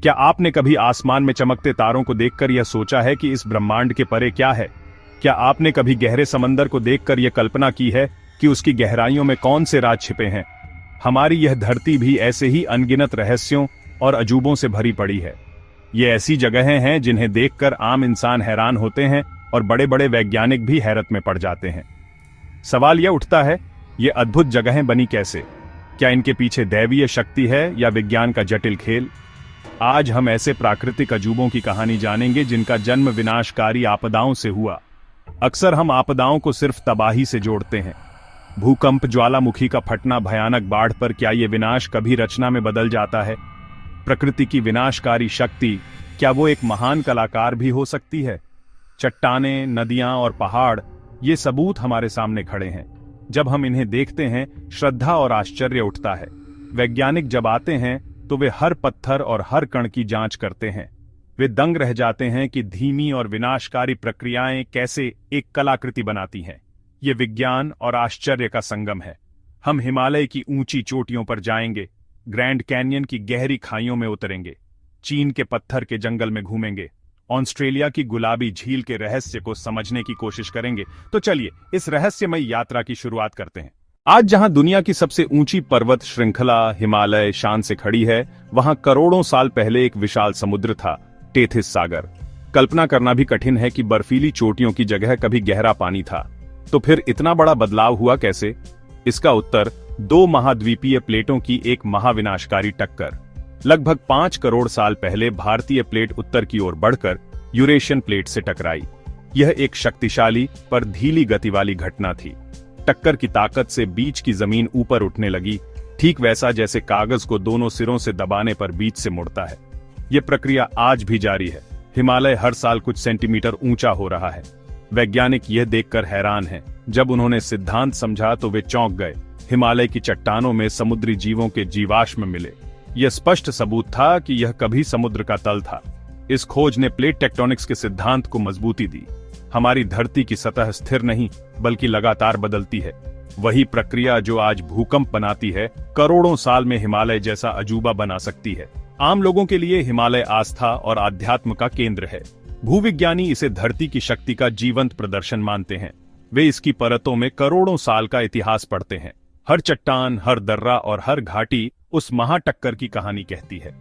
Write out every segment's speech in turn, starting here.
क्या आपने कभी आसमान में चमकते तारों को देखकर यह सोचा है कि इस ब्रह्मांड के परे क्या है? क्या आपने कभी गहरे समंदर को देखकर यह कल्पना की है कि उसकी गहराइयों में कौन से राज छिपे हैं? हमारी यह धरती भी ऐसे ही अनगिनत रहस्यों और अजूबों से भरी पड़ी है। ये ऐसी जगहें हैं जिन्हें देखकर आम इंसान हैरान होते हैं और बड़े बड़े वैज्ञानिक भी हैरत में पड़ जाते हैं। सवाल यह उठता है, ये अद्भुत जगहें बनी कैसे? क्या इनके पीछे दैवीय शक्ति है या विज्ञान का जटिल खेल? आज हम ऐसे प्राकृतिक अजूबों की कहानी जानेंगे जिनका जन्म विनाशकारी आपदाओं से हुआ। अक्सर हम आपदाओं को सिर्फ तबाही से जोड़ते हैं। भूकंप, ज्वालामुखी का फटना, भयानक बाढ़, पर क्या ये विनाश कभी रचना में बदल जाता है? प्रकृति की विनाशकारी शक्ति, क्या वो एक महान कलाकार भी हो सकती है? चट्टानें, नदियां और पहाड़, ये सबूत हमारे सामने खड़े हैं। जब हम इन्हें देखते हैं, श्रद्धा और आश्चर्य उठता है। वैज्ञानिक जब आते हैं तो वे हर पत्थर और हर कण की जांच करते हैं। वे दंग रह जाते हैं कि धीमी और विनाशकारी प्रक्रियाएं कैसे एक कलाकृति बनाती हैं। ये विज्ञान और आश्चर्य का संगम है। हम हिमालय की ऊंची चोटियों पर जाएंगे, ग्रैंड कैन्यन की गहरी खाइयों में उतरेंगे, चीन के पत्थर के जंगल में घूमेंगे, ऑस्ट्रेलिया की गुलाबी झील के रहस्य को समझने की कोशिश करेंगे। तो चलिए इस रहस्यमयी यात्रा की शुरुआत करते हैं। आज जहां दुनिया की सबसे ऊंची पर्वत श्रृंखला हिमालय शान से खड़ी है, वहां करोड़ों साल पहले एक विशाल समुद्र था, टेथिस सागर। कल्पना करना भी कठिन है कि बर्फीली चोटियों की जगह कभी गहरा पानी था। तो फिर इतना बड़ा बदलाव हुआ कैसे? इसका उत्तर दो महाद्वीपीय प्लेटों की एक महाविनाशकारी टक्कर। लगभग 5 करोड़ साल पहले भारतीय प्लेट उत्तर की ओर बढ़कर यूरेशियन प्लेट से टकराई। यह एक शक्तिशाली पर धीमी गति वाली घटना थी। टक्कर की ताकत से बीच की जमीन ऊपर उठने लगी, ठीक वैसा जैसे कागज को दोनों सिरों से दबाने पर बीच से मुड़ता है। यह प्रक्रिया आज भी जारी है। हिमालय हर साल कुछ सेंटीमीटर ऊंचा हो रहा है। वैज्ञानिक यह देखकर हैरान हैं। जब उन्होंने सिद्धांत समझा तो वे चौंक गए। हिमालय की चट्टानों में समुद्री जीवों के जीवाश्म मिले। यह स्पष्ट सबूत था कि यह कभी समुद्र का तल था। इस खोज ने प्लेट टेक्टोनिक्स के सिद्धांत को मजबूती दी। हमारी धरती की सतह स्थिर नहीं बल्कि लगातार बदलती है। वही प्रक्रिया जो आज भूकंप बनाती है, करोड़ों साल में हिमालय जैसा अजूबा बना सकती है। आम लोगों के लिए हिमालय आस्था और आध्यात्म का केंद्र है। भूविज्ञानी इसे धरती की शक्ति का जीवंत प्रदर्शन मानते हैं। वे इसकी परतों में करोड़ों साल का इतिहास पढ़ते हैं। हर चट्टान, हर दर्रा और हर घाटी उस महाटक्कर की कहानी कहती है।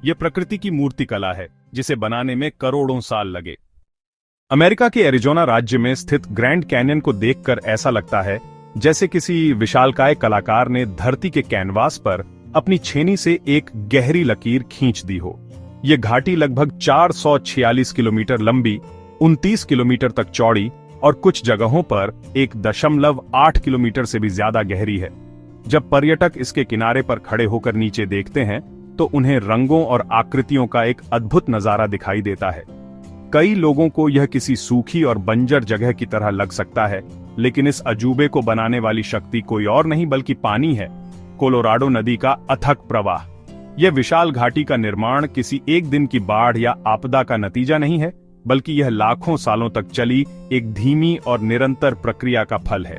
यह प्रकृति की मूर्ति कला है जिसे बनाने में करोड़ों साल लगे। अमेरिका के एरिजोना राज्य में स्थित ग्रैंड कैन्यन को देखकर ऐसा लगता है जैसे किसी विशालकाय कलाकार ने धरती के कैनवास पर अपनी छेनी से एक गहरी लकीर खींच दी हो। यह घाटी लगभग 446 किलोमीटर लंबी, 29 किलोमीटर तक चौड़ी और कुछ जगहों पर 1.8 किलोमीटर से भी ज्यादा गहरी है। जब पर्यटक इसके किनारे पर खड़े होकर नीचे देखते हैं तो उन्हें रंगों और आकृतियों का एक अद्भुत नजारा दिखाई देता है। कई लोगों को यह किसी सूखी और बंजर जगह की तरह लग सकता है, लेकिन इस अजूबे को बनाने वाली शक्ति कोई और नहीं बल्कि पानी है। कोलोराडो नदी का अथक प्रवाह। यह विशाल घाटी का निर्माण किसी एक दिन की बाढ़ या आपदा का नतीजा नहीं है, बल्कि यह लाखों सालों तक चली एक धीमी और निरंतर प्रक्रिया का फल है।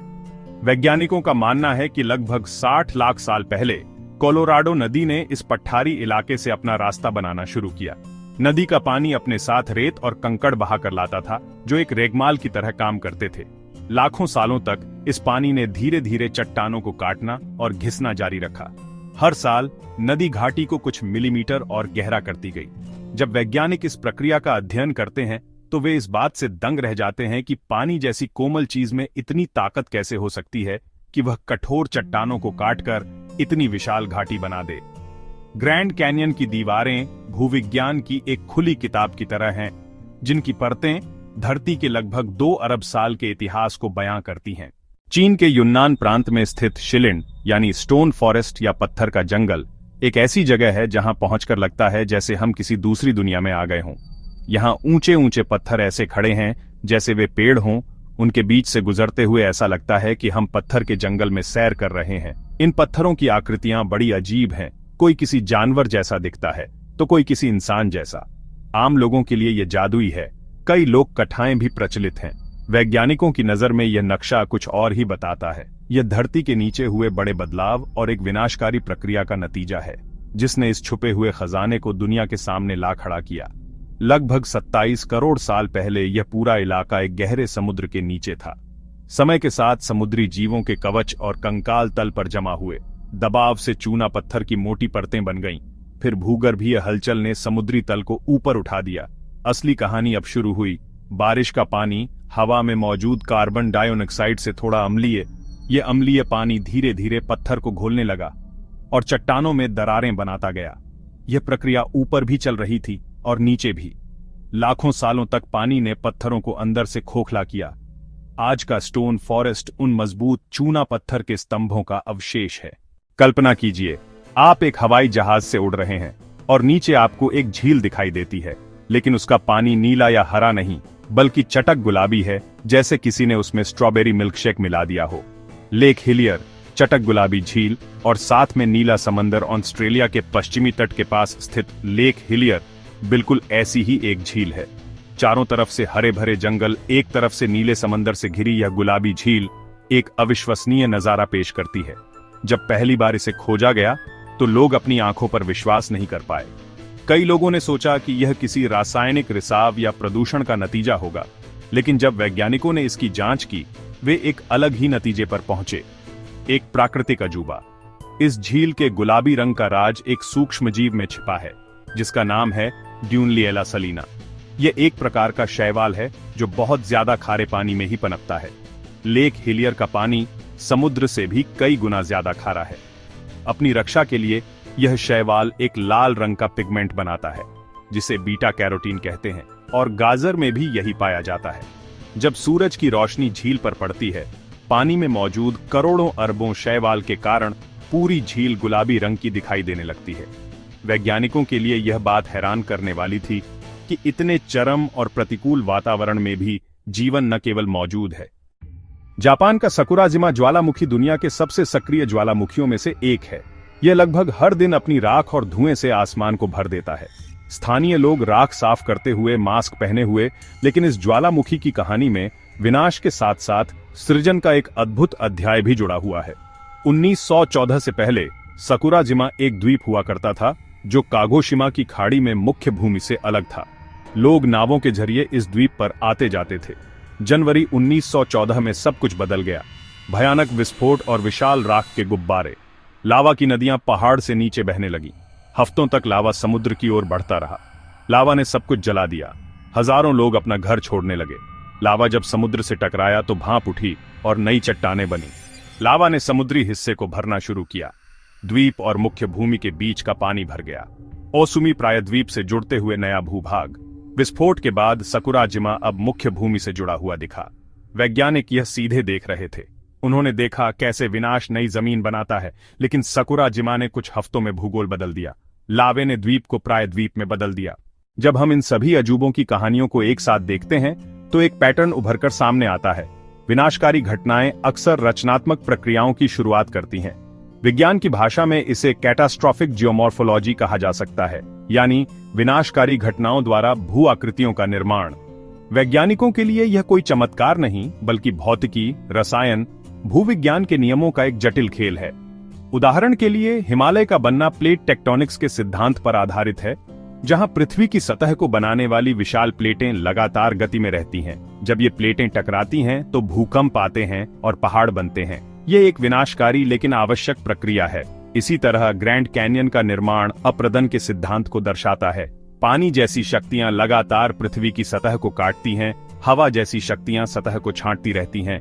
वैज्ञानिकों का मानना है कि लगभग 60 लाख साल पहले कोलोराडो नदी ने इस पठारी इलाके से अपना रास्ता बनाना शुरू किया। नदी का पानी अपने साथ रेत और कंकड़ बहाकर लाता था, जो एक रेगमाल की तरह काम करते थे। लाखों सालों तक इस पानी ने धीरे धीरे चट्टानों को काटना और घिसना जारी रखा। हर साल नदी घाटी को कुछ मिलीमीटर और गहरा करती गई। जब वैज्ञानिक इस प्रक्रिया का अध्ययन करते हैं तो वे इस बात से दंग रह जाते हैं कि पानी जैसी कोमल चीज में इतनी ताकत कैसे हो सकती है कि वह कठोर चट्टानों को काटकर इतनी विशाल घाटी बना दे। ग्रैंड कैन्यन की दीवारें भूविज्ञान की एक खुली किताब की तरह हैं, जिनकी परतें धरती के लगभग 2 अरब साल के इतिहास को बयां करती हैं। चीन के युन्नान प्रांत में स्थित शिलिन यानी स्टोन फॉरेस्ट या पत्थर का जंगल एक ऐसी जगह है जहां पहुंचकर लगता है जैसे हम किसी दूसरी दुनिया में आ गए हों। यहाँ ऊंचे ऊंचे पत्थर ऐसे खड़े हैं जैसे वे पेड़ हों। उनके बीच से गुजरते हुए ऐसा लगता है कि हम पत्थर के जंगल में सैर कर रहे हैं। इन पत्थरों की आकृतियां बड़ी अजीब हैं। कोई किसी जानवर जैसा दिखता है तो कोई किसी इंसान जैसा। आम लोगों के लिए यह जादुई है। कई लोक कथाएं भी प्रचलित हैं। वैज्ञानिकों की नजर में यह नक्शा कुछ और ही बताता है। यह धरती के नीचे हुए बड़े बदलाव और एक विनाशकारी प्रक्रिया का नतीजा है। जिसने इस छुपे हुए खजाने को दुनिया के सामने ला खड़ा किया। लगभग 27 करोड़ साल पहले यह पूरा इलाका एक गहरे समुद्र के नीचे था। समय के साथ समुद्री जीवों के कवच और कंकाल तल पर जमा हुए। दबाव से चूना पत्थर की मोटी परतें बन गईं। फिर भूगर्भीय हलचल ने समुद्री तल को ऊपर उठा दिया। असली कहानी अब शुरू हुई। बारिश का पानी हवा में मौजूद कार्बन डाइऑक्साइड से थोड़ा अम्लीय, ये अम्लीय पानी धीरे धीरे पत्थर को घोलने लगा और चट्टानों में दरारें बनाता गया। यह प्रक्रिया ऊपर भी चल रही थी और नीचे भी। लाखों सालों तक पानी ने पत्थरों को अंदर से खोखला किया। आज का स्टोन फॉरेस्ट उन मजबूत चूना पत्थर के स्तंभों का अवशेष है। कल्पना कीजिए, आप एक हवाई जहाज से उड़ रहे हैं और नीचे आपको एक झील दिखाई देती है, लेकिन उसका पानी नीला या हरा नहीं, बल्कि चटक गुलाबी है, जैसे किसी ने उसमें स्ट्रॉबेरी मिल्कशेक मिला दिया हो। लेक हिलियर, चटक गुलाबी झील और साथ में नीला समंदर। ऑस्ट्रेलिया के पश्चिमी तट के पास स्थित लेक हिलियर बिल्कुल ऐसी ही एक झील है। चारों तरफ से हरे भरे जंगल, एक तरफ से नीले समंदर से घिरी यह गुलाबी झील एक अविश्वसनीय नजारा पेश करती है। जब पहली बार इसे खोजा गया तो लोग अपनी आंखों पर विश्वास नहीं कर पाए। कई लोगों ने सोचा कि यह किसी रासायनिक रिसाव या प्रदूषण का नतीजा होगा, लेकिन जब वैज्ञानिकों ने इसकी जांच की, वे एक अलग ही नतीजे पर पहुंचे। एक प्राकृतिक अजूबा। इस झील के गुलाबी रंग का राज एक सूक्ष्म जीव में छिपा है, जिसका नाम है ड्यूनलिएला सलीना। यह एक प्रकार का शैवाल है जो बहुत ज्यादा खारे पानी में ही पनपता है। लेक हिलियर का पानी समुद्र से भी कई गुना ज्यादा खारा है। अपनी रक्षा के लिए यह शैवाल एक लाल रंग का पिगमेंट बनाता है, जिसे बीटा कैरोटीन कहते हैं, और गाजर में भी यही पाया जाता है। जब सूरज की रोशनी झील पर पड़ती है, पानी में मौजूद करोड़ों अरबों शैवाल के कारण पूरी झील गुलाबी रंग की दिखाई देने लगती है। वैज्ञानिकों के लिए यह बात हैरान करने वाली थी कि इतने चरम और प्रतिकूल वातावरण में भी जीवन न केवल मौजूद है। जापान का सकुराजिमा ज्वालामुखी दुनिया के सबसे सक्रिय ज्वालामुखियों में से एक है। यह लगभग हर दिन अपनी राख और धुएं से आसमान को भर देता है। स्थानीय लोग राख साफ करते हुए, मास्क पहने हुए, लेकिन इस ज्वालामुखी की कहानी में विनाश के साथ साथ सृजन का एक अद्भुत अध्याय भी जुड़ा हुआ है। 1914 से पहले सकुराजिमा एक द्वीप हुआ करता था, जो कागोशिमा की खाड़ी में मुख्य भूमि से अलग था। लोग नावों के जरिए इस द्वीप पर आते जाते थे। जनवरी 1914 में सब कुछ बदल गया। भयानक विस्फोट और विशाल राख के गुब्बारे। लावा की नदियां पहाड़ से नीचे बहने लगी। हफ्तों तक लावा समुद्र की ओर बढ़ता रहा। लावा ने सब कुछ जला दिया। हजारों लोग अपना घर छोड़ने लगे। लावा जब समुद्र से टकराया तो भांप उठी और नई चट्टानें बनी। लावा ने समुद्री हिस्से को भरना शुरू किया। द्वीप और मुख्य भूमि के बीच का पानी भर गया। ओसुमी प्रायद्वीप से जुड़ते हुए नया भूभाग। विस्फोट के बाद सकुराजिमा अब मुख्य भूमि से जुड़ा हुआ दिखा। वैज्ञानिक यह सीधे देख रहे थे। उन्होंने देखा कैसे विनाश नई जमीन बनाता है, लेकिन सकुराजिमा ने कुछ हफ्तों में भूगोल बदल दिया। लावे ने द्वीप को प्रायद्वीप में बदल दिया। जब हम इन सभी अजूबों की कहानियों को एक साथ देखते हैं तो एक पैटर्न उभरकर सामने आता है। विनाशकारी घटनाएं अक्सर रचनात्मक प्रक्रियाओं की शुरुआत करती हैं। विज्ञान की भाषा में इसे कैटास्ट्रॉफिक जियोमॉर्फोलॉजी कहा जा सकता है, यानी विनाशकारी घटनाओं द्वारा भू आकृतियों का निर्माण। वैज्ञानिकों के लिए यह कोई चमत्कार नहीं, बल्कि भौतिकी, रसायन, भूविज्ञान के नियमों का एक जटिल खेल है। उदाहरण के लिए हिमालय का बनना प्लेट टेक्टोनिक्स के सिद्धांत पर आधारित है, जहां पृथ्वी की सतह को बनाने वाली विशाल प्लेटें लगातार गति में रहती हैं। जब ये प्लेटें टकराती हैं तो भूकंप आते हैं और पहाड़ बनते हैं। ये एक विनाशकारी लेकिन आवश्यक प्रक्रिया है। इसी तरह ग्रैंड कैनियन का निर्माण अप्रदन के सिद्धांत को दर्शाता है। पानी जैसी शक्तियां लगातार पृथ्वी की सतह को काटती हैं, हवा जैसी शक्तियां सतह को छांटती रहती हैं।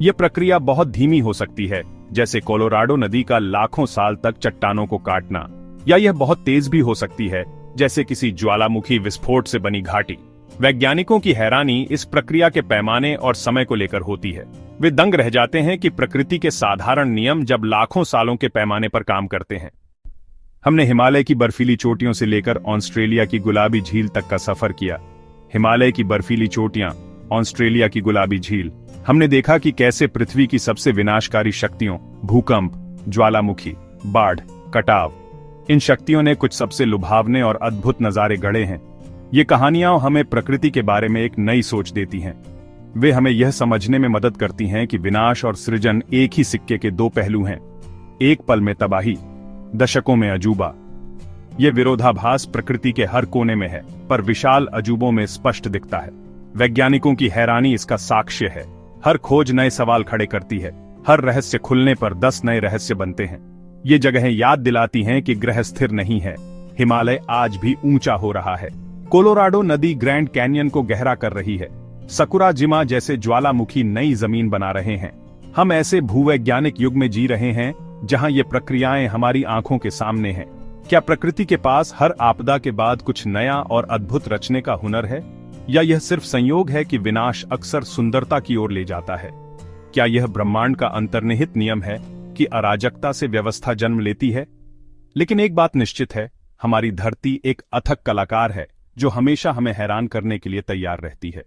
यह प्रक्रिया बहुत धीमी हो सकती है, जैसे कोलोराडो नदी का लाखों साल तक चट्टानों को काटना, या यह बहुत तेज भी हो सकती है, जैसे किसी ज्वालामुखी विस्फोट से बनी घाटी। वैज्ञानिकों की हैरानी इस प्रक्रिया के पैमाने और समय को लेकर होती है। वे दंग रह जाते हैं कि प्रकृति के साधारण नियम जब लाखों सालों के पैमाने पर काम करते हैं। हमने हिमालय की बर्फीली चोटियों से लेकर ऑस्ट्रेलिया की गुलाबी झील तक का सफर किया। हिमालय की बर्फीली चोटियां, ऑस्ट्रेलिया की गुलाबी झील। हमने देखा कि कैसे पृथ्वी की सबसे विनाशकारी शक्तियों, भूकंप, ज्वालामुखी, बाढ़, कटाव, इन शक्तियों ने कुछ सबसे लुभावने और अद्भुत नजारे गढ़े हैं। ये कहानियां हमें प्रकृति के बारे में एक नई सोच देती हैं। वे हमें यह समझने में मदद करती हैं कि विनाश और सृजन एक ही सिक्के के दो पहलू हैं। एक पल में तबाही, दशकों में अजूबा। ये विरोधाभास प्रकृति के हर कोने में है, पर विशाल अजूबों में स्पष्ट दिखता है। वैज्ञानिकों की हैरानी इसका साक्ष्य है। हर खोज नए सवाल खड़े करती है। हर रहस्य खुलने पर 10 नए रहस्य बनते हैं। ये जगहें याद दिलाती हैं कि ग्रह स्थिर नहीं है। हिमालय आज भी ऊंचा हो रहा है। कोलोराडो नदी ग्रैंड कैन्यन को गहरा कर रही है। सकुराजिमा जैसे ज्वालामुखी नई जमीन बना रहे हैं। हम ऐसे भूवैज्ञानिक युग में जी रहे हैं जहां ये प्रक्रियाएं हमारी आंखों के सामने हैं। क्या प्रकृति के पास हर आपदा के बाद कुछ नया और अद्भुत रचने का हुनर है, या यह सिर्फ संयोग है कि विनाश अक्सर सुंदरता की ओर ले जाता है? क्या यह ब्रह्मांड का अंतर्निहित नियम है कि अराजकता से व्यवस्था जन्म लेती है? लेकिन एक बात निश्चित है, हमारी धरती एक अथक कलाकार है जो हमेशा हमें हैरान करने के लिए तैयार रहती है।